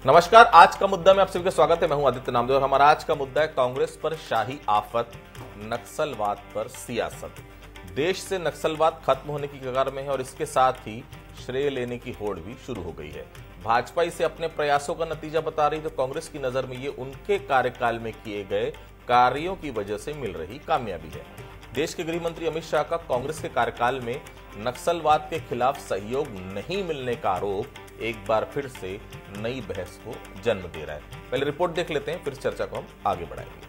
नमस्कार। आज का मुद्दा में आप सभी का स्वागत है। मैं हूं आदित्य नामदेव और हमारा आज का मुद्दा है कांग्रेस पर शाही आफत, नक्सलवाद पर सियासत। देश से नक्सलवाद खत्म होने की कगार में है और इसके साथ ही श्रेय लेने की होड़ भी शुरू हो गई है। भाजपा इसे अपने प्रयासों का नतीजा बता रही है, तो कांग्रेस की नजर में ये उनके कार्यकाल में किए गए कार्यों की वजह से मिल रही कामयाबी है। देश के गृह मंत्री अमित शाह का कांग्रेस के कार्यकाल में नक्सलवाद के खिलाफ सहयोग नहीं मिलने का आरोप एक बार फिर से नई बहस को जन्म दे रहा है। पहले रिपोर्ट देख लेते हैं, फिर चर्चा को हम आगे बढ़ाएंगे।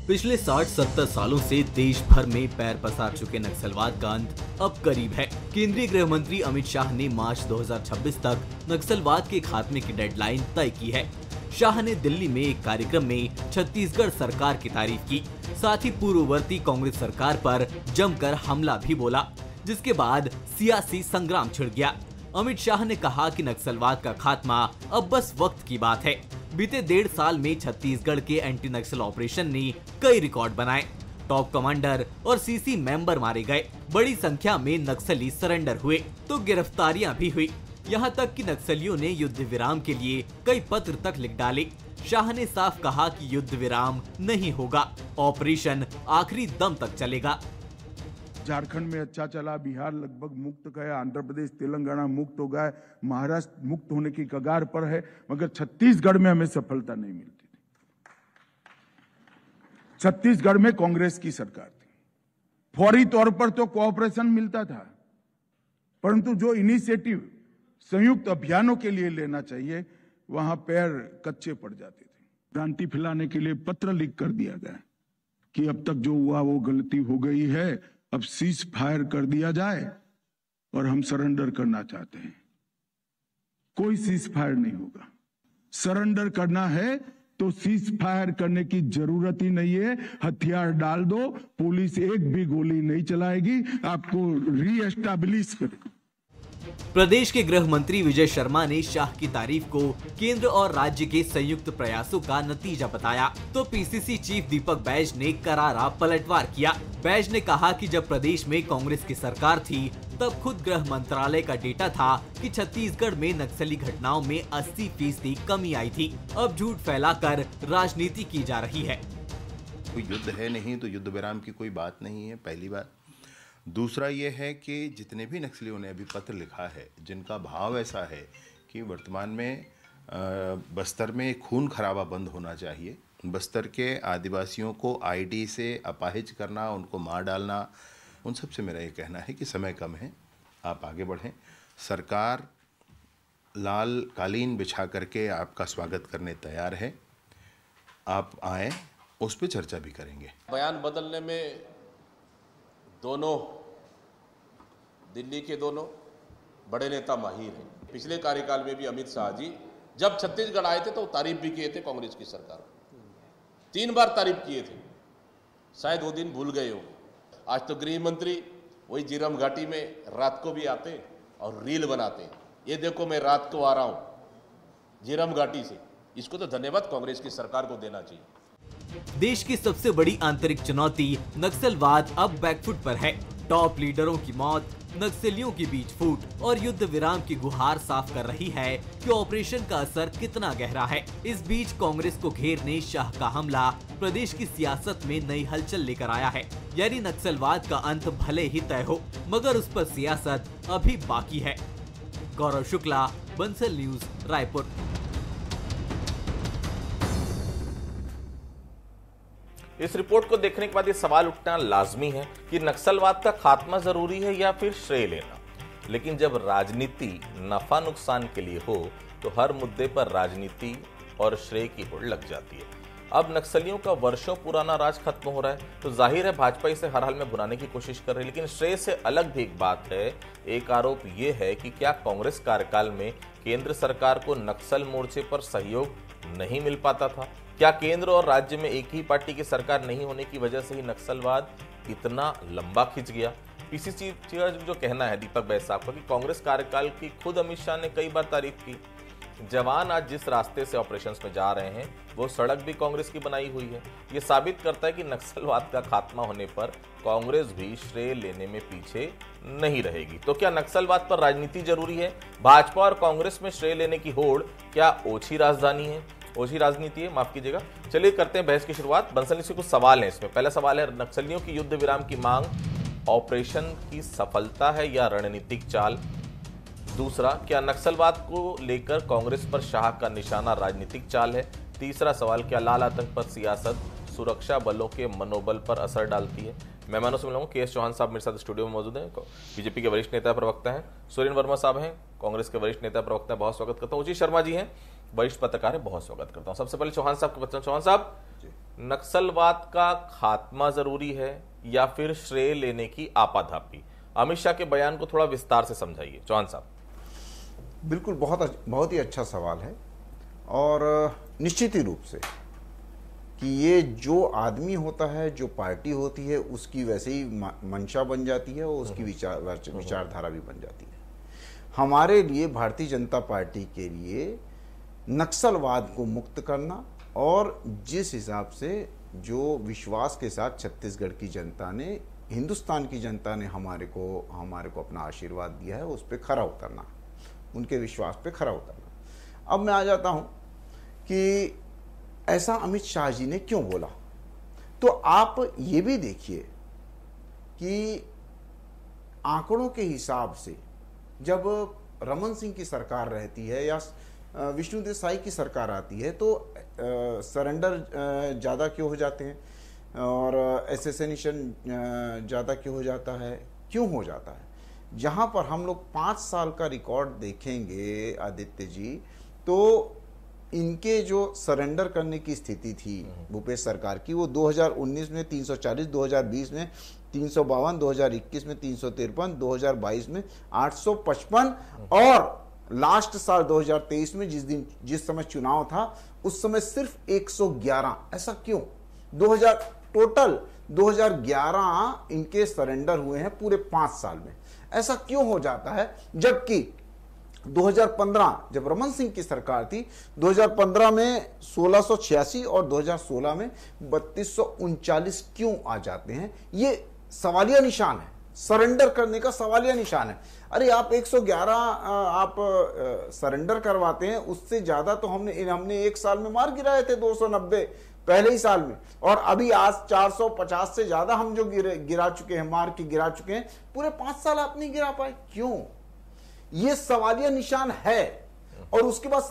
पिछले 60-70 सालों से देश भर में पैर पसार चुके नक्सलवाद का अंत अब करीब है। केंद्रीय गृह मंत्री अमित शाह ने मार्च 2026 तक नक्सलवाद के खात्मे की डेडलाइन तय की है। शाह ने दिल्ली में एक कार्यक्रम में छत्तीसगढ़ सरकार की तारीफ की, साथ ही पूर्ववर्ती कांग्रेस सरकार पर जमकर हमला भी बोला, जिसके बाद सियासी संग्राम छिड़ गया। अमित शाह ने कहा कि नक्सलवाद का खात्मा अब बस वक्त की बात है। बीते 1.5 साल में छत्तीसगढ़ के एंटी नक्सल ऑपरेशन ने कई रिकॉर्ड बनाए। टॉप कमांडर और सीसी मेंबर मारे गए, बड़ी संख्या में नक्सली सरेंडर हुए तो गिरफ्तारियां भी हुई। यहाँ तक कि नक्सलियों ने युद्ध विराम के लिए कई पत्र तक लिख डाले। शाह ने साफ कहा कि युद्ध विराम नहीं होगा, ऑपरेशन आखिरी दम तक चलेगा। झारखंड में अच्छा चला, बिहार लगभग मुक्त गया, आंध्र प्रदेश तेलंगाना मुक्त हो गया, महाराष्ट्र मुक्त होने की कगार पर है, मगर छत्तीसगढ़ में हमें सफलता नहीं मिलती थी। छत्तीसगढ़ में कांग्रेस की सरकार थी। फौरी तौर पर तो कोऑपरेशन मिलता था, परंतु जो इनिशिएटिव संयुक्त अभियानों के लिए लेना चाहिए, वहां पैर कच्चे पड़ जाते थे। भ्रांति फैलाने के लिए पत्र लिख कर दिया गया कि अब तक जो हुआ वो गलती हो गई है, अब सीज फायर कर दिया जाए और हम सरेंडर करना चाहते हैं। कोई सीज फायर नहीं होगा। सरेंडर करना है तो सीज फायर करने की जरूरत ही नहीं है। हथियार डाल दो, पुलिस एक भी गोली नहीं चलाएगी, आपको रीएस्टैब्लिश करेगी। प्रदेश के गृह मंत्री विजय शर्मा ने शाह की तारीफ को केंद्र और राज्य के संयुक्त प्रयासों का नतीजा बताया, तो पीसीसी चीफ दीपक बैज ने करारा पलटवार किया। बैज ने कहा कि जब प्रदेश में कांग्रेस की सरकार थी, तब खुद गृह मंत्रालय का डेटा था कि छत्तीसगढ़ में नक्सली घटनाओं में 80% कमी आई थी। अब झूठ फैलाकर राजनीति की जा रही है। कोई युद्ध है नहीं तो युद्ध विराम की कोई बात नहीं है, पहली बात। दूसरा ये है कि जितने भी नक्सलियों ने अभी पत्र लिखा है, जिनका भाव ऐसा है कि वर्तमान में बस्तर में खून खराबा बंद होना चाहिए, बस्तर के आदिवासियों को आईडी से अपाहिज करना, उनको मार डालना, उन सब से मेरा ये कहना है कि समय कम है, आप आगे बढ़ें। सरकार लाल कालीन बिछा करके आपका स्वागत करने तैयार है, आप आएँ, उस पर चर्चा भी करेंगे। बयान बदलने में दोनों दिल्ली के दोनों बड़े नेता माहिर हैं। पिछले कार्यकाल में भी अमित शाह जी जब छत्तीसगढ़ आए थे तो तारीफ भी किए थे कांग्रेस की सरकार, 3 बार तारीफ किए थे, शायद वो दिन भूल गए होंगे। आज तो गृह मंत्री वही जीरम घाटी में रात को भी आते और रील बनाते, ये देखो मैं रात को आ रहा हूं जीरम घाटी से। इसको तो धन्यवाद कांग्रेस की सरकार को देना चाहिए। देश की सबसे बड़ी आंतरिक चुनौती नक्सलवाद अब बैकफुट पर है। टॉप लीडरों की मौत, नक्सलियों के बीच फूट और युद्ध विराम की गुहार साफ कर रही है कि ऑपरेशन का असर कितना गहरा है। इस बीच कांग्रेस को घेरने शाह का हमला प्रदेश की सियासत में नई हलचल लेकर आया है। यानी नक्सलवाद का अंत भले ही तय हो, मगर उस पर सियासत अभी बाकी है। गौरव शुक्ला, बंसल न्यूज, रायपुर। इस रिपोर्ट को देखने के बाद ये सवाल उठना लाजमी है कि नक्सलवाद का खात्मा जरूरी है या फिर श्रेय लेना। लेकिन जब राजनीति नफा नुकसान के लिए हो, तो हर मुद्दे पर राजनीति और श्रेय की होड़ लग जाती है। अब नक्सलियों का वर्षों पुराना राज खत्म हो रहा है, तो जाहिर है भाजपा इसे हर हाल में भुनाने की कोशिश कर रही है। लेकिन श्रेय से अलग भी एक बात है। एक आरोप ये है कि क्या कांग्रेस कार्यकाल में केंद्र सरकार को नक्सल मोर्चे पर सहयोग नहीं मिल पाता था? क्या केंद्र और राज्य में एक ही पार्टी की सरकार नहीं होने की वजह से ही नक्सलवाद इतना लंबा खिंच गया? पीसीसी का जो कहना है दीपक बैज साहब का कि कांग्रेस कार्यकाल की खुद अमित शाह ने कई बार तारीफ की जवान आज जिस रास्ते से ऑपरेशंस में जा रहे हैं वो सड़क भी कांग्रेस की बनाई हुई है। ये साबित करता है कि नक्सलवाद का खात्मा होने पर कांग्रेस भी श्रेय लेने में पीछे नहीं रहेगी। तो क्या नक्सलवाद पर राजनीति जरूरी है? भाजपा और कांग्रेस में श्रेय लेने की होड़ क्या ओछी राजधानी है, ओछी राजनीति है, माफ कीजिएगा। चलिए करते हैं बहस की शुरुआत। बंसल से कुछ सवाल हैं इसमें। पहला सवाल है, नक्सलियों की युद्ध विराम की मांग ऑपरेशन की सफलता है या रणनीतिक चाल? दूसरा, क्या नक्सलवाद को लेकर कांग्रेस पर शाह का निशाना राजनीतिक चाल है? तीसरा सवाल, क्या लाल आतंक पर सियासत सुरक्षा बलों के मनोबल पर असर डालती है? मेहमानों से मिलूंगा। के.एस. चौहान साहब मेरे साथ स्टूडियो में मौजूद हैं, बीजेपी के वरिष्ठ नेता प्रवक्ता हैं। सुरेन वर्मा साहब हैं, कांग्रेस के वरिष्ठ नेता प्रवक्ता हैं, बहुत स्वागत करता हूँ। उचित शर्मा जी हैं, वरिष्ठ पत्रकार हैं, बहुत स्वागत करता हूँ। सबसे पहले चौहान साहब को बताऊं। चौहान साहब, नक्सलवाद का खात्मा जरूरी है या फिर श्रेय लेने की आपाधापी? अमित शाह के बयान को थोड़ा विस्तार से समझाइए चौहान साहब। बिल्कुल, बहुत ही अच्छा सवाल है। और निश्चित ही रूप से कि ये जो आदमी होता है, जो पार्टी होती है, उसकी वैसे ही मंशा बन जाती है और उसकी विचारधारा भी बन जाती है। हमारे लिए, भारतीय जनता पार्टी के लिए, नक्सलवाद को मुक्त करना और जिस हिसाब से जो विश्वास के साथ छत्तीसगढ़ की जनता ने, हिंदुस्तान की जनता ने हमारे को अपना आशीर्वाद दिया है, उस पर खरा उतरना, उनके विश्वास पे खरा उतरना। अब मैं आ जाता हूं कि ऐसा अमित शाह जी ने क्यों बोला। तो आप ये भी देखिए कि आंकड़ों के हिसाब से जब रमन सिंह की सरकार रहती है या विष्णुदेव साई की सरकार आती है तो सरेंडर ज़्यादा क्यों हो जाते हैं और एसेसिनेशन ज़्यादा क्यों हो जाता है? क्यों हो जाता है? जहां पर हम लोग 5 साल का रिकॉर्ड देखेंगे आदित्य जी, तो इनके जो सरेंडर करने की स्थिति थी भूपेश सरकार की, वो 2019 में 340, 2020 में 352, 2021 में 353, 2022 में 855 और लास्ट साल 2023 में जिस समय चुनाव था उस समय सिर्फ 111। ऐसा क्यों? 2011 इनके सरेंडर हुए हैं पूरे 5 साल में। ऐसा क्यों हो जाता है? जबकि 2015 जब रमन सिंह की सरकार थी, 2015 में 1686 और 2016 में 3239 क्यों आ जाते हैं? ये सवालिया निशान है, सरेंडर करने का सवालिया निशान है। अरे आप 111 आप सरेंडर करवाते हैं, उससे ज्यादा तो हमने एक साल में मार गिराए थे 290 पहले ही साल में, और अभी आज 450 से ज्यादा हम जो गिरा चुके हैं, मार के गिरा चुके हैं। पूरे 5 साल आप नहीं गिरा पाए, क्यों? ये सवालिया निशान है। और उसके बाद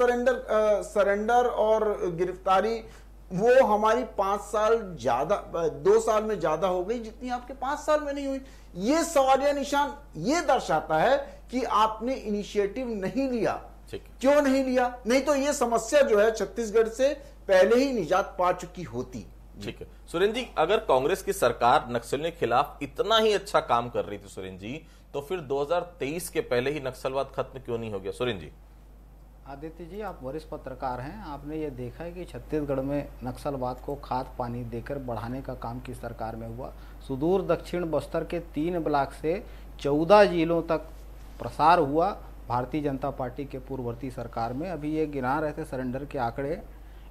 सरेंडर और गिरफ्तारी वो हमारी 5 साल ज्यादा, 2 साल में ज्यादा हो गई जितनी आपके 5 साल में नहीं हुई। ये सवालिया निशान ये दर्शाता है कि आपने इनिशिएटिव नहीं लिया। क्यों नहीं लिया? नहीं तो ये समस्या जो है छत्तीसगढ़ से पहले ही निजात पा चुकी होती। ठीक है सुरेन जी, अगर कांग्रेस की सरकार नक्सलियों के खिलाफ इतना ही अच्छा काम कर रही थी सुरेन जी, तो फिर 2023 के पहले ही नक्सलवाद खत्म क्यों नहीं हो गया? सुरेन जी। आदित्य जी, आप वरिष्ठ पत्रकार हैं, आपने ये देखा है कि छत्तीसगढ़ में नक्सलवाद को खाद पानी देकर बढ़ाने का काम किस सरकार में हुआ। सुदूर दक्षिण बस्तर के 3 ब्लॉक से 14 जिलों तक प्रसार हुआ भारतीय जनता पार्टी के पूर्ववर्ती सरकार में। अभी ये गिना रहे थे सरेंडर के आंकड़े,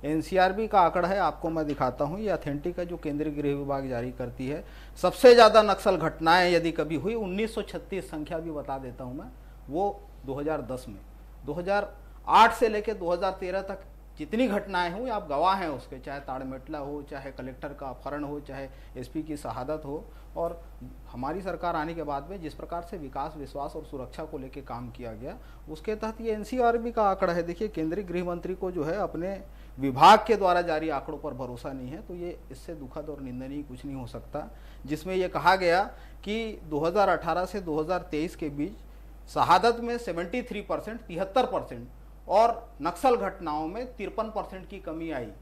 एनसीआरबी का आंकड़ा है, आपको मैं दिखाता हूँ, ये ऑथेंटिक है जो केंद्रीय गृह विभाग जारी करती है। सबसे ज़्यादा नक्सल घटनाएं यदि कभी हुई 1936, संख्या भी बता देता हूँ मैं, वो 2010 में। 2008 से लेकर 2013 तक जितनी घटनाएं हुई आप गवाह हैं उसके, चाहे ताड़मेटला हो, चाहे कलेक्टर का अपहरण हो, चाहे एसपी की शहादत हो। और हमारी सरकार आने के बाद में जिस प्रकार से विकास, विश्वास और सुरक्षा को लेकर काम किया गया, उसके तहत ये एनसीआरबी का आंकड़ा है। देखिए, केंद्रीय गृह मंत्री को जो है अपने विभाग के द्वारा जारी आंकड़ों पर भरोसा नहीं है, तो ये इससे दुखद और निंदनीय कुछ नहीं हो सकता। जिसमें ये कहा गया कि 2018 से 2023 के बीच शहादत में 73%, 73% और नक्सल घटनाओं में 53% की कमी आई।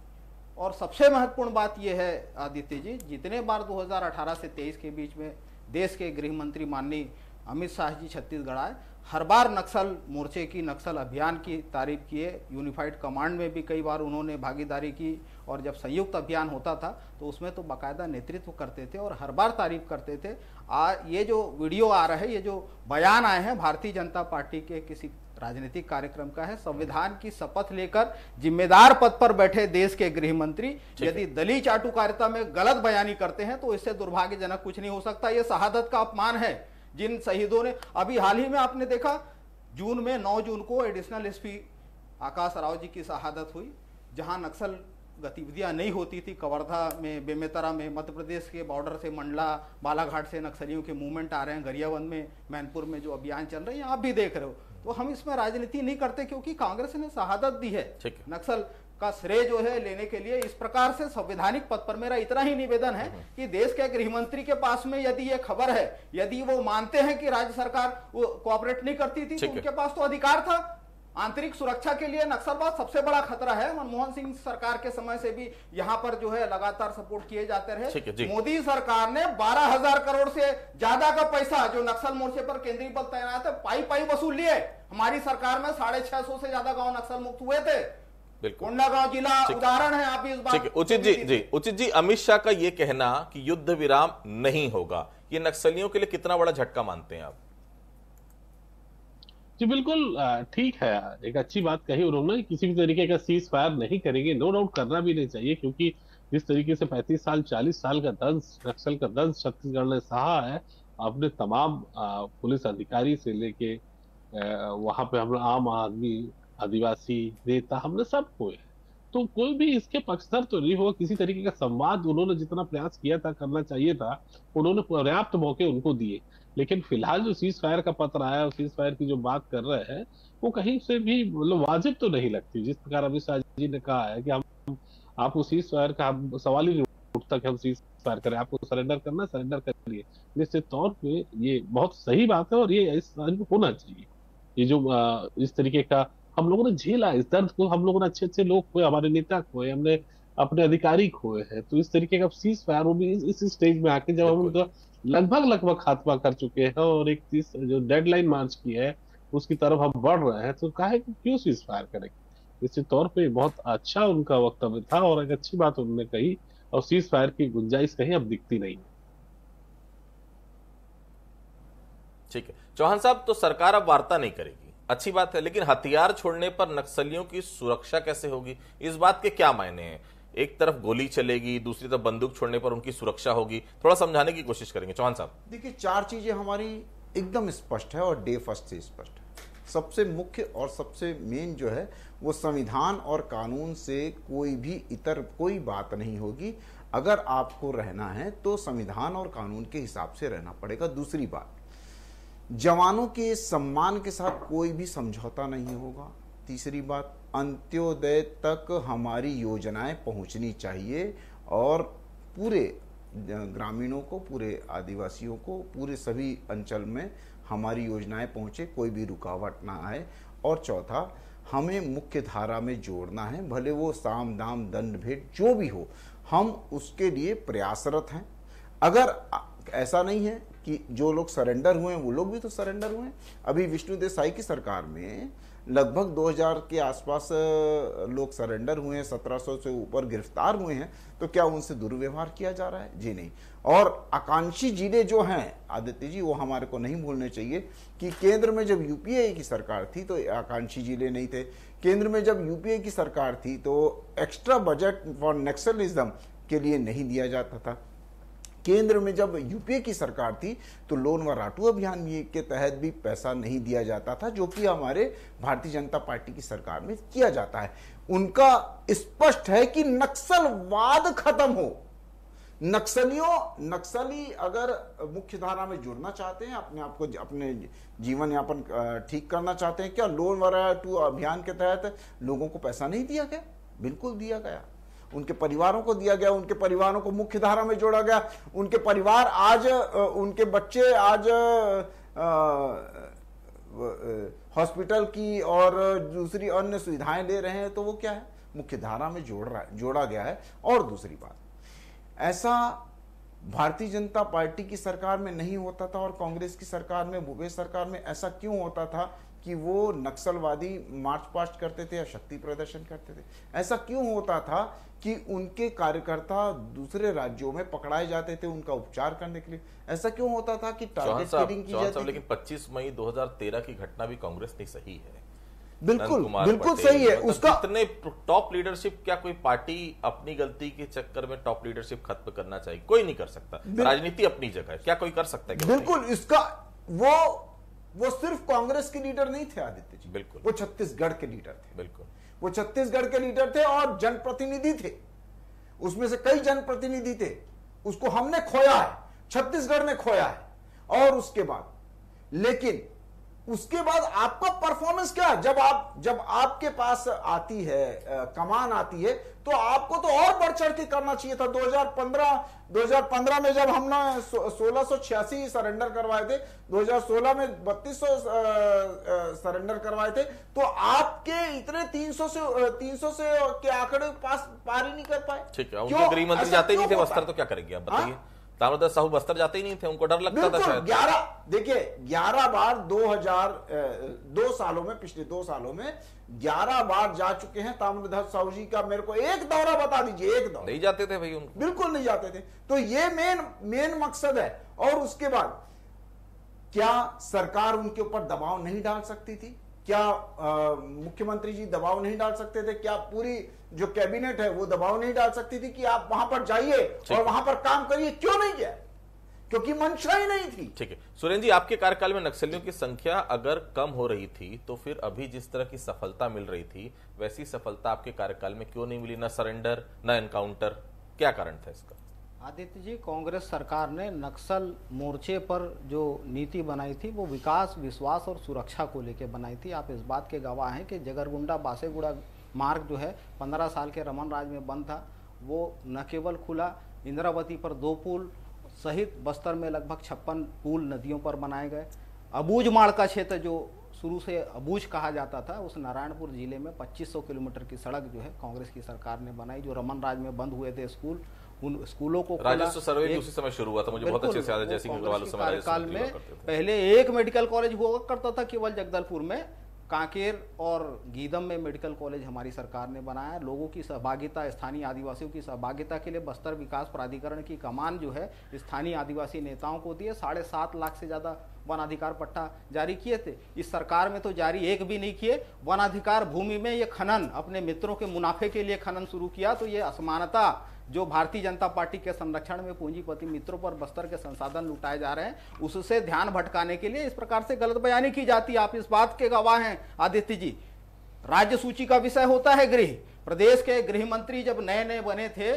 और सबसे महत्वपूर्ण बात यह है आदित्य जी, जितने बार 2018 से 23 के बीच में देश के गृह मंत्री माननीय अमित शाह जी छत्तीसगढ़ आए, हर बार नक्सल मोर्चे की, नक्सल अभियान की तारीफ किए। यूनिफाइड कमांड में भी कई बार उन्होंने भागीदारी की, और जब संयुक्त अभियान होता था तो उसमें तो बाकायदा नेतृत्व करते थे और हर बार तारीफ करते थे। ये जो वीडियो आ रहा है, ये जो बयान आए हैं भारतीय जनता पार्टी के किसी राजनीतिक कार्यक्रम का है। संविधान की शपथ लेकर जिम्मेदार पद पर बैठे देश के गृह मंत्री यदि दलीय चाटुकारिता में गलत बयानी करते हैं तो इससे दुर्भाग्यजनक कुछ नहीं हो सकता। यह शहादत का अपमान है जिन शहीदों ने, अभी हाल ही में आपने देखा जून में 9 जून को एडिशनल एसपी आकाश राव जी की शहादत हुई, जहां नक्सल गतिविधियां नहीं होती थी। कवर्धा में, बेमेतरा में, मध्य प्रदेश के बॉर्डर से मंडला बालाघाट से नक्सलियों के मूवमेंट आ रहे हैं, गरियाबंद में, मैनपुर में जो अभियान चल रहे हैं आप भी देख रहे हो। तो हम इसमें राजनीति नहीं करते क्योंकि कांग्रेस ने शहादत दी है। नक्सल का श्रेय जो है लेने के लिए इस प्रकार से संवैधानिक पद पर मेरा इतना ही निवेदन है कि देश के गृह मंत्री के पास में यदि ये खबर है, यदि वो मानते हैं कि राज्य सरकार कोऑपरेट नहीं करती थी तो उनके पास तो अधिकार था। आंतरिक सुरक्षा के लिए नक्सलवाद सबसे बड़ा खतरा है। मनमोहन सिंह सरकार के समय से भी यहाँ पर जो है लगातार सपोर्ट किए जाते रहे। मोदी सरकार ने 12,000 करोड़ से ज्यादा का पैसा जो नक्सल मोर्चे पर केंद्रीय बल तैनात है पाई वसूल लिए। हमारी सरकार में 650 से ज्यादा गांव नक्सल मुक्त हुए थे। कोंडागांव जिला उदाहरण है। आप इस बात उचित जी, अमित शाह का ये कहना कि युद्ध विराम नहीं होगा, ये नक्सलियों के लिए कितना बड़ा झटका मानते हैं आप? जी बिल्कुल ठीक है, एक अच्छी बात कही उन्होंने। किसी भी तरीके का सीज फायर नहीं करेंगे, नो डाउट करना भी नहीं चाहिए, क्योंकि जिस तरीके से 35 साल 40 साल का दंश, नक्सल का दंश छत्तीसगढ़ ने सहा है, अपने तमाम पुलिस अधिकारी से लेके वहां पे हम आम आदमी, आदिवासी नेता, हमने सब खोए। तो कोई भी इसके पक्षधर तो नहीं होगा। किसी तरीके का संवाद उन्होंने जितना प्रयास किया था, करना चाहिए था, उन्होंने पर्याप्त मौके उनको दिए। लेकिन फिलहाल जो सीज फायर का पत्र आया, सीज फायर की जो बात कर रहे हैं, वो कहीं से भी मतलब वाजिब तो नहीं लगती। जिस प्रकार अमित शाह जी ने कहा है कि हम आपको सीज फायर का सवाल ही नहीं उठता कि हम सीज फायर करें, आपको सरेंडर करना सरेंडर करिए। निश्चित तौर पे ये बहुत सही बात है और ये होना चाहिए। ये जो इस तरीके का हम लोगों ने झेला, इस दर्द को हम लोगों ने, अच्छे लोग खोए, हमारे नेता खोए, हमने अपने अधिकारी खोए हैं। तो इस तरीके का सीज फायर वो भी इस स्टेज में आके जब हम लगभग खात्मा कर चुके हैं और एक चीज जो डेडलाइन मार्च की है उसकी तरफ हम बढ़ रहे हैं, तो काहे क्यों सीज फायर करेंगे? निश्चित तौर पे बहुत अच्छा उनका वक्तव्य था और एक अच्छी बात उन्होंने कही, और सीज फायर की गुंजाइश कहीं अब दिखती नहीं है। ठीक है चौहान साहब, तो सरकार अब वार्ता नहीं करेगी, अच्छी बात है, लेकिन हथियार छोड़ने पर नक्सलियों की सुरक्षा कैसे होगी? इस बात के क्या मायने हैं? एक तरफ गोली चलेगी, दूसरी तरफ बंदूक छोड़ने पर उनकी सुरक्षा होगी, थोड़ा समझाने की कोशिश करेंगे चौहान साहब। देखिए, 4 चीजें हमारी एकदम स्पष्ट है और डे फर्स्ट से स्पष्ट है। सबसे मुख्य और सबसे मेन जो है वो संविधान और कानून से कोई भी इतर कोई बात नहीं होगी। अगर आपको रहना है तो संविधान और कानून के हिसाब से रहना पड़ेगा। दूसरी बात, जवानों के सम्मान के साथ कोई भी समझौता नहीं होगा। तीसरी बात, अंत्योदय तक हमारी योजनाएं पहुंचनी चाहिए और पूरे ग्रामीणों को, पूरे आदिवासियों को, पूरे सभी अंचल में हमारी योजनाएं पहुंचे, कोई भी रुकावट ना आए। और चौथा, हमें मुख्य धारा में जोड़ना है, भले वो साम दाम दंड भेद जो भी हो, हम उसके लिए प्रयासरत हैं। अगर ऐसा नहीं है कि जो लोग सरेंडर हुए हैं वो लोग भी तो सरेंडर हुए हैं। अभी विष्णु देसाई की सरकार में लगभग 2000 के आसपास लोग सरेंडर हुए हैं, 1700 से ऊपर गिरफ्तार हुए हैं। तो क्या उनसे दुर्व्यवहार किया जा रहा है? जी नहीं। और आकांक्षी जिले जो हैं आदित्य जी, वो हमारे को नहीं भूलने चाहिए कि केंद्र में जब यूपीए की सरकार थी तो आकांक्षी जिले नहीं थे। केंद्र में जब यूपीए की सरकार थी तो एक्स्ट्रा बजट फॉर नक्सलिज्म के लिए नहीं दिया जाता था। केंद्र में जब यूपीए की सरकार थी तो लोन व राटू अभियान के तहत भी पैसा नहीं दिया जाता था, जो कि हमारे भारतीय जनता पार्टी की सरकार में किया जाता है। उनका स्पष्ट है कि नक्सलवाद खत्म हो। नक्सली अगर मुख्य धारा में जुड़ना चाहते हैं, अपने आप को, अपने जीवन यापन ठीक करना चाहते हैं, क्या लोन व राटू अभियान के तहत लोगों को पैसा नहीं दिया गया? बिल्कुल दिया गया। उनके परिवारों को दिया गया, उनके परिवारों को मुख्य धारा में जोड़ा गया। उनके परिवार आज, उनके बच्चे आज हॉस्पिटल की और दूसरी अन्य सुविधाएं ले रहे हैं। तो वो क्या है? मुख्य धारा में जोड़ा गया है। और दूसरी बात, ऐसा भारतीय जनता पार्टी की सरकार में नहीं होता था और कांग्रेस की सरकार में, भूपेश सरकार में ऐसा क्यों होता था कि वो नक्सलवादी मार्च पास्ट करते थे या शक्ति प्रदर्शन करते थे? ऐसा क्यों होता था कि उनके कार्यकर्ता दूसरे राज्यों में पकड़ाए जाते थे उनका उपचार करने के लिए? ऐसा क्यों होता था कि टारगेट किलिंग की जाती थी? लेकिन 25 मई 2013 की घटना भी कांग्रेस ने सही है। बिल्कुल नंदकुमार बिल्कुल पटेल, सही है मतलब उसका। जितने टॉप लीडरशिप, क्या कोई पार्टी अपनी गलती के चक्कर में टॉप लीडरशिप खत्म करना चाहिए? कोई नहीं कर सकता। राजनीति अपनी जगह है, क्या कोई कर सकता है? बिल्कुल इसका वो सिर्फ कांग्रेस के लीडर नहीं थे आदित्य जी, बिल्कुल वो छत्तीसगढ़ के लीडर थे। बिल्कुल वो छत्तीसगढ़ के लीडर थे और जनप्रतिनिधि थे, उसमें से कई जनप्रतिनिधि थे। उसको हमने खोया है, छत्तीसगढ़ ने खोया है। और उसके बाद आपका परफॉर्मेंस क्या है? जब आपके पास आती है कमान आती है, तो आपको तो और बढ़ चढ़ के करना चाहिए था। 2015 में जब हमने 1686 सरेंडर करवाए थे, 2016 में 3200 सरेंडर करवाए थे, तो आपके इतने 300 से के आंकड़े पार ही नहीं कर पाए। ठीक है, उनके गृह मंत्री जाते ही नहीं थे बस्तर, तो क्या करेंगे आप बताइए? ताम्रध्वज साहू बस्तर जाते ही नहीं थे, उनको डर लगता था शायद। 11 बार पिछले 2 सालों में 11 बार जा चुके हैं ताम्रध्वज साहू जी का। मेरे को एक दौरा बता दीजिए, एक दौरा। नहीं जाते थे भाई उनको, बिल्कुल नहीं जाते थे। तो ये मेन मकसद है। और उसके बाद क्या सरकार उनके ऊपर दबाव नहीं डाल सकती थी? क्या मुख्यमंत्री जी दबाव नहीं डाल सकते थे? क्या पूरी जो कैबिनेट है वो दबाव नहीं डाल सकती थी कि आप वहां पर जाइए और वहां पर काम करिए? क्यों नहीं किया? क्योंकि मंशा ही नहीं थी। ठीक है सुरेंद्र जी, आपके कार्यकाल में नक्सलियों की संख्या अगर कम हो रही थी, तो फिर अभी जिस तरह की सफलता मिल रही थी, वैसी सफलता आपके कार्यकाल में क्यों नहीं मिली? न सरेंडर, न एनकाउंटर, क्या कारण था इसका? आदित्य जी, कांग्रेस सरकार ने नक्सल मोर्चे पर जो नीति बनाई थी वो विकास, विश्वास और सुरक्षा को लेकर बनाई थी। आप इस बात के गवाह हैं कि जगरगुंडा बासेगुड़ा मार्ग जो है 15 साल के रमन राज में बंद था, वो न केवल खुला, इंद्रावती पर 2 पुल सहित बस्तर में लगभग 56 पुल नदियों पर बनाए गए। अबूझमाड़ का क्षेत्र जो शुरू से अबूझ कहा जाता था, उस नारायणपुर जिले में 2500 किलोमीटर की सड़क जो है कांग्रेस की सरकार ने बनाई। जो रमन राज में बंद हुए थे स्कूल, उन स्कूलों को राजस्व सर्वे भी उसी समय शुरू हुआ था, मुझे बहुत अच्छे से याद है। जैसे कार्यकाल में पहले एक मेडिकल कॉलेज हुआ करता था केवल जगदलपुर में, कांकेर और गीदम में मेडिकल कॉलेज हमारी सरकार ने बनाया। लोगों की सहभागिता, स्थानीय आदिवासियों की सहभागिता के लिए बस्तर विकास प्राधिकरण की कमान जो है स्थानीय आदिवासी नेताओं को दिए। 7.5 लाख से ज्यादा वन अधिकार पट्टा जारी किए थे। इस सरकार में तो जारी एक भी नहीं किए। वन अधिकार भूमि में ये खनन, अपने मित्रों के मुनाफे के लिए खनन शुरू किया। तो ये असमानता जो भारतीय जनता पार्टी के संरक्षण में पूंजीपति मित्रों पर बस्तर के संसाधन लुटाए जा रहे हैं, उससे ध्यान भटकाने के लिए इस प्रकार से गलत बयानी की जाती है। आप इस बात के गवाह हैं आदित्य जी। राज्य सूची का विषय होता है गृह। प्रदेश के गृह मंत्री जब नए नए बने थे,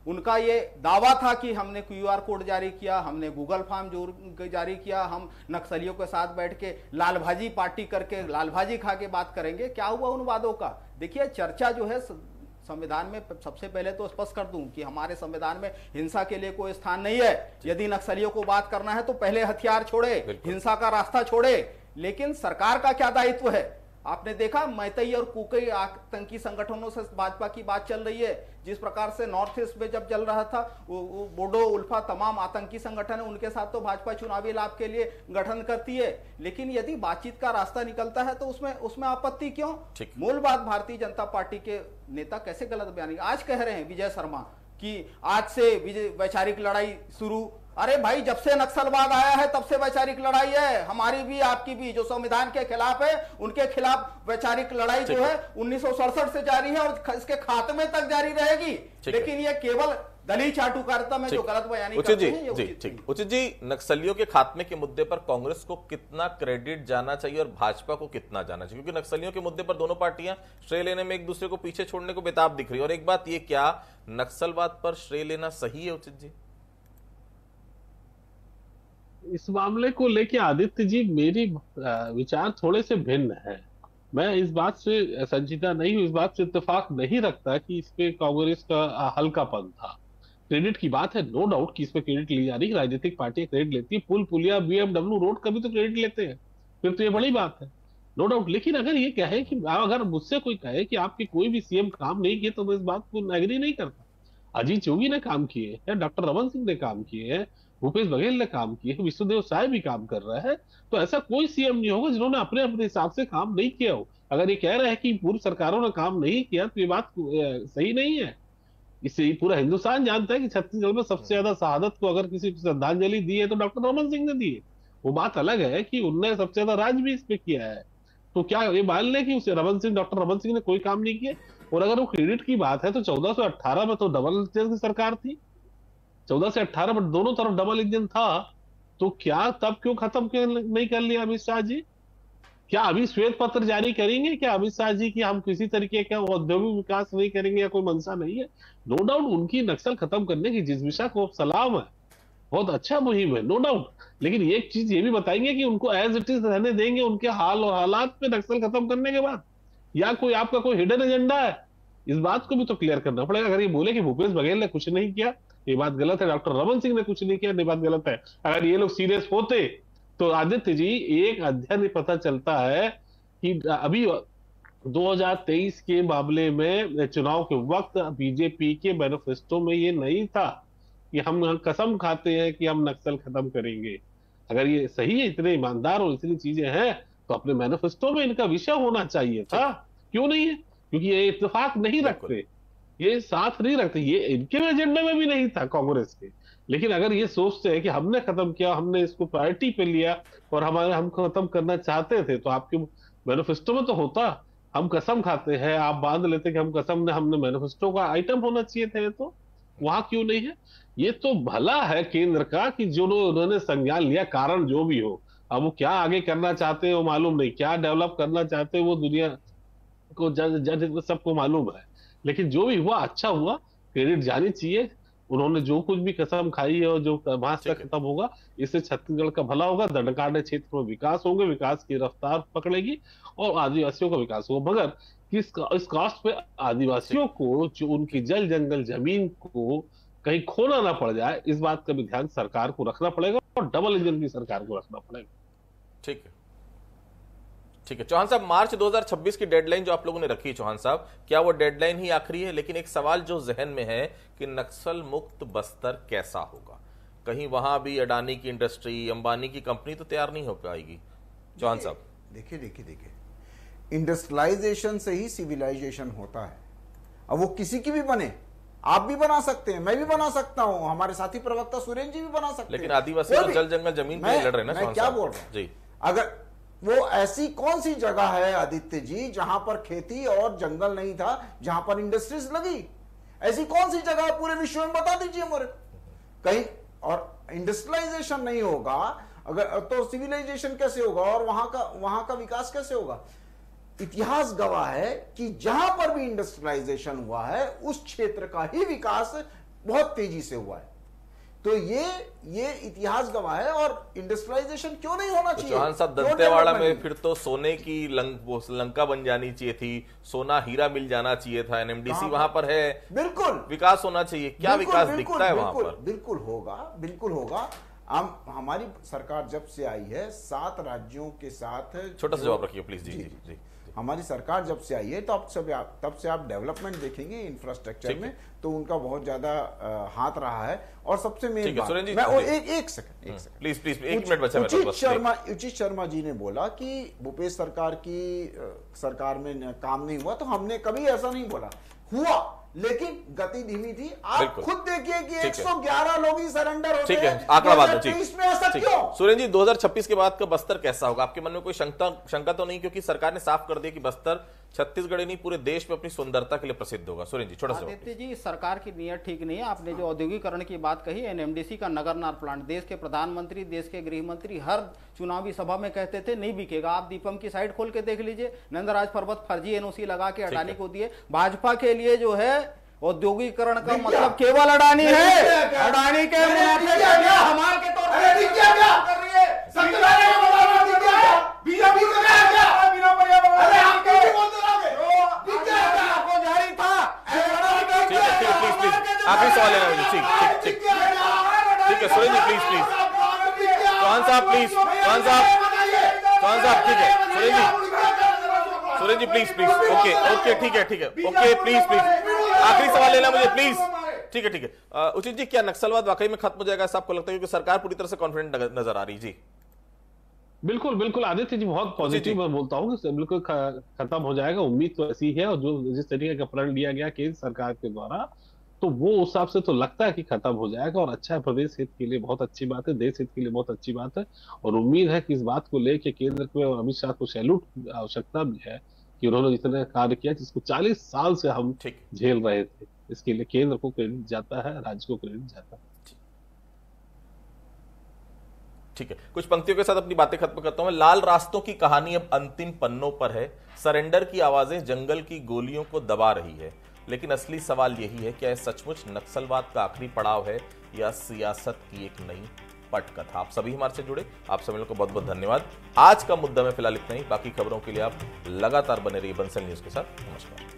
उनका ये दावा था कि हमने QR कोड जारी किया, हमने गूगल फॉर्म जारी किया, हम नक्सलियों के साथ बैठ के लाल भाजी पार्टी करके लाल भाजी खा के बात करेंगे। क्या हुआ उन वादों का? देखिए, चर्चा जो है संविधान में, सबसे पहले तो स्पष्ट कर दूं कि हमारे संविधान में हिंसा के लिए कोई स्थान नहीं है। यदि नक्सलियों को बात करना है तो पहले हथियार छोड़े, हिंसा का रास्ता छोड़े। लेकिन सरकार का क्या दायित्व है? आपने देखा, मैतई और कुकी आतंकी संगठनों से भाजपा की बात चल रही है। जिस प्रकार से नॉर्थ ईस्ट में जब चल रहा था, वो बोडो, उल्फा, तमाम आतंकी संगठन है, उनके साथ तो भाजपा चुनावी लाभ के लिए गठन करती है। लेकिन यदि बातचीत का रास्ता निकलता है तो उसमें आपत्ति क्यों? मूल बात, भारतीय जनता पार्टी के नेता कैसे गलत बयानी आज कह रहे हैं, विजय शर्मा, कि आज से वैचारिक लड़ाई शुरू। अरे भाई, जब से नक्सलवाद आया है तब से वैचारिक लड़ाई है, हमारी भी आपकी भी। जो संविधान के खिलाफ है उनके खिलाफ वैचारिक लड़ाई जो है 1967 से जारी है और इसके खात्मे तक जारी रहेगी। लेकिन ये केवल दलील चाटुकारिता में जो गलत बयानी करते हैं, उचित जी, नक्सलियों के खात्मे के मुद्दे पर कांग्रेस को कितना क्रेडिट जाना चाहिए और भाजपा को कितना जाना चाहिए? क्योंकि नक्सलियों के मुद्दे पर दोनों पार्टियां श्रेय लेने में एक दूसरे को पीछे छोड़ने को बेताब दिख रही है। और एक बात, ये क्या नक्सलवाद पर श्रेय लेना सही है उचित जी? इस मामले को लेके आदित्य जी, मेरी विचार थोड़े से भिन्न है। मैं इस बात से संजीदा नहीं हूं, इस बात से इत्तेफाक नहीं रखता कि इस पे कांग्रेस का हल्कापन था। क्रेडिट की बात है, नो डाउट कि इसमें क्रेडिट ली जा रही है, राजनीतिक पार्टियां क्रेडिट लेती है। पुल पुलिया, BMW रोड का भी तो क्रेडिट लेते हैं, फिर तो ये बड़ी बात है, नो डाउट। लेकिन अगर ये कहे कि अगर मुझसे कोई कहे कि आपके कोई भी CM काम नहीं किए, तो मैं इस बात को एग्री नहीं करता। अजीत जोगी ने काम किए हैं, डॉक्टर रमन सिंह ने काम किए हैं, भूपेश बघेल ने काम किए, विष्णुदेव साय भी काम कर रहा है। तो ऐसा कोई CM नहीं होगा जिन्होंने अपने अपने हिसाब से काम नहीं किया हो। अगर ये कह रहे हैं कि पूर्व सरकारों ने काम नहीं किया, तो ये बात सही नहीं है। इससे पूरा हिंदुस्तान जानता है कि छत्तीसगढ़ में सबसे ज्यादा शहादत को अगर किसी श्रद्धांजलि दी है तो डॉक्टर रमन सिंह ने दी है। वो बात अलग है कि उनने सबसे ज्यादा राज भी इस पे किया है। तो क्या ये मान लें कि उसे डॉक्टर रमन सिंह ने कोई काम नहीं किया? और अगर वो क्रेडिट की बात है तो 14 से 18 में तो डबल इंजन की सरकार थी, 14 से 18 में दोनों तरफ डबल इंजन था, तो क्या तब क्यों खत्म नहीं कर लिया अमित शाह जी? क्या अभी श्वेत पत्र जारी करेंगे क्या अमित शाह जी कि हम किसी तरीके का औद्योगिक विकास नहीं करेंगे या कोई मंशा नहीं है? नो डाउट उनकी नक्सल खत्म करने की जिस दिशा को सलाम है, बहुत अच्छा मुहिम है, नो डाउट। लेकिन एक चीज ये भी बताएंगे कि उनको एज इट इज रहने देंगे उनके हाल और हालात पे नक्सल खत्म करने के बाद, या कोई आपका कोई हिडन एजेंडा है? इस बात को भी तो क्लियर करना पड़ेगा। अगर ये बोले कि भूपेश बघेल ने कुछ नहीं किया, ये बात गलत है। डॉक्टर रमन सिंह ने कुछ नहीं किया, ये बात गलत है। अगर ये लोग सीरियस होते तो आदित्य जी, एक अध्ययन पता चलता है कि अभी 2023 के मामले में चुनाव के वक्त बीजेपी के मैनिफेस्टो में ये नहीं था कि हम कसम खाते हैं कि हम नक्सल खत्म करेंगे। अगर ये सही है, इतने ईमानदार और इतनी चीजें हैं, तो अपने मैनिफेस्टो में इनका विषय होना चाहिए था। क्यों नहीं है? क्योंकि ये इत्तेफाक नहीं रखते, ये साथ नहीं रखते, ये इनके एजेंडे में भी नहीं था कांग्रेस के। लेकिन अगर ये सोचते हैं कि हमने खत्म किया, हमने इसको प्रायोरिटी पे लिया और हम खत्म करना चाहते थे, तो आपके मैनिफेस्टो में तो होता। हम कसम खाते हैं, आप बांध लेते कि हम कसम, हमने मैनिफेस्टो का आइटम होना चाहिए थे, तो वहां क्यों नहीं है? ये तो भला है केंद्र का कि जो उन्होंने संज्ञान लिया, कारण जो भी हो। अब वो क्या आगे करना चाहते हैं वो मालूम नहीं, क्या डेवलप करना चाहते हैं वो दुनिया को जज सबको मालूम है। लेकिन जो भी हुआ अच्छा हुआ, क्रेडिट जानी चाहिए। उन्होंने जो कुछ भी कसम खाई है और जो वहां से खत्म होगा, इससे छत्तीसगढ़ का भला होगा, दंडकारण्य क्षेत्र में विकास होंगे, विकास की रफ्तार पकड़ेगी और आदिवासियों का विकास होगा। मगर इस कॉस्ट पे आदिवासियों को, जो उनकी जल जंगल जमीन को कहीं खोना ना पड़ जाए, इस बात का भी ध्यान सरकार को रखना पड़ेगा और डबल इंजन की सरकार को रखना पड़ेगा। ठीक है, ठीक है। चौहान साहब, मार्च 2026 की डेडलाइन जो आप लोगों ने रखी, चौहान साहब, क्या वो डेडलाइन ही आखिरी है? लेकिन एक सवाल जो जहन में है कि नक्सल मुक्त बस्तर कैसा होगा? कहीं वहां भी अडानी की इंडस्ट्री, अंबानी की कंपनी तो तैयार नहीं हो पाएगी। चौहान साहब, देखिए, इंडस्ट्रियलाइजेशन से ही सिविलाइजेशन होता है। अब वो किसी की भी बने, आप भी बना सकते हैं, मैं भी बना सकता हूं, हमारे साथी प्रवक्ता सुरेंद्र जी भी बना सकते हैं। लेकिन आदिवासी तो जल जंगल जमीन पे लड़ रहे हैं ना। मैं क्या बोल रहा हूं जी, अगर वो ऐसी कौन सी जगह है आदित्य जी जहां पर खेती और जंगल नहीं था, जहां पर इंडस्ट्रीज लगी? ऐसी कौन सी जगह पूरे विश्व में बता दीजिए मेरे कहीं। और इंडस्ट्रियलाइजेशन नहीं होगा अगर, तो सिविलाइजेशन कैसे होगा और वहां का विकास कैसे होगा? इतिहास गवाह है कि जहां पर भी इंडस्ट्रियलाइजेशन हुआ है, उस क्षेत्र का ही विकास बहुत तेजी से हुआ है। तो ये इतिहास गवाह है। और इंडस्ट्रियलाइजेशन क्यों नहीं होना चाहिए? चौहान साहब, दंतेवाड़ा में फिर तो सोने की लंका बन जानी चाहिए थी, सोना हीरा मिल जाना चाहिए था, एनएमडीसी वहां पर है, बिल्कुल विकास होना चाहिए। क्या विकास दिखता है वहां पर? बिल्कुल होगा। हमारी सरकार जब से आई है, 7 राज्यों के साथ, छोटा सा जवाब रखिए प्लीज। जी, हमारी सरकार जब से आई है तब से आप डेवलपमेंट देखेंगे इंफ्रास्ट्रक्चर में, तो उनका बहुत ज्यादा हाथ रहा है। और सबसे मेन बात, मैं एक सेकंड प्लीज 1 मिनट बचा। उचित शर्मा जी ने बोला कि भूपेश सरकार में काम नहीं हुआ, तो हमने कभी ऐसा नहीं बोला। हुआ, लेकिन गति धीमी थी। आप खुद देखिए कि 111 लोग ही सरेंडर होते हैं। ठीक है, आंकड़ा बात है। इसमें ऐसा क्यों? सुरेंद्र जी, 2026 के बाद का बस्तर कैसा होगा? आपके मन में कोई शंका तो नहीं? क्योंकि सरकार ने साफ कर दिया कि बस्तर छत्तीसगढ़ नहीं पूरे देश में अपनी सुंदरता के लिए प्रसिद्ध होगा। सुरेंद्र जी, छोटा सा। आदित्य जी, सरकार की नीयत ठीक नहीं है। आपने जो औद्योगिकरण की बात कही, एनएमडीसी का नगरनार प्लांट, देश के प्रधानमंत्री, देश के गृह मंत्री हर चुनावी सभा में कहते थे नहीं बिकेगा। आप दीपम की साइड खोल के देख लीजिए, नंदराज पर्वत फर्जी एनओसी लगा के अडानी को दिए। भाजपा के लिए जो है औद्योगिकरण का मतलब केवल अडानी है। अडानी के हमारे के तौर पर कर रही है। आखिरी सवाल है मुझे। ठीक है सुरेंद्र जी, प्लीज। चौहान साहब, प्लीज। चौहान साहब, ठीक है। सुरेंद्र जी, प्लीज। ओके, ठीक है। Okay, please. आखिरी सवाल लेना मुझे, प्लीज। ठीक है। उचित जी, क्या नक्सलवाद वाकई में खत्म हो जाएगा ऐसा आपको लगता है? क्योंकि सरकार पूरी तरह से कॉन्फिडेंट नजर आ रही। जी, बिल्कुल आदित्य जी, बहुत पॉजिटिव मैं बोलता हूँ कि बिल्कुल खत्म हो जाएगा। उम्मीद तो ऐसी है, और जो जिस तरीके का प्रण लिया गया केंद्र सरकार के द्वारा, तो वो उस हिसाब से तो लगता है कि खत्म हो जाएगा, और अच्छा है, प्रदेश हित के लिए बहुत अच्छी बात है, देश हित के लिए बहुत अच्छी बात है। और उम्मीद है कि इस बात को लेके केंद्र को और अमित शाह को सैल्यूट की आवश्यकता भी है कि उन्होंने इतना कार्य किया जिसको 40 साल से हम ठीक झेल रहे थे। इसके लिए केंद्र को क्रेडिट जाता है, राज्य को क्रेडिट जाता है। ठीक है, कुछ पंक्तियों के साथ अपनी बातें खत्म करता हूं मैं। लाल रास्तों की कहानी अब अंतिम पन्नों पर है, सरेंडर की आवाजें जंगल की गोलियों को दबा रही है, लेकिन असली सवाल यही है, क्या यह सचमुच नक्सलवाद का आखिरी पड़ाव है या सियासत की एक नई पटकथा। आप सभी हमारे से जुड़े, आप सभी लोगों को बहुत बहुत धन्यवाद। आज का मुद्दा में फिलहाल इतना ही, बाकी खबरों के लिए आप लगातार बने रहिए बंसल न्यूज के साथ। नमस्कार।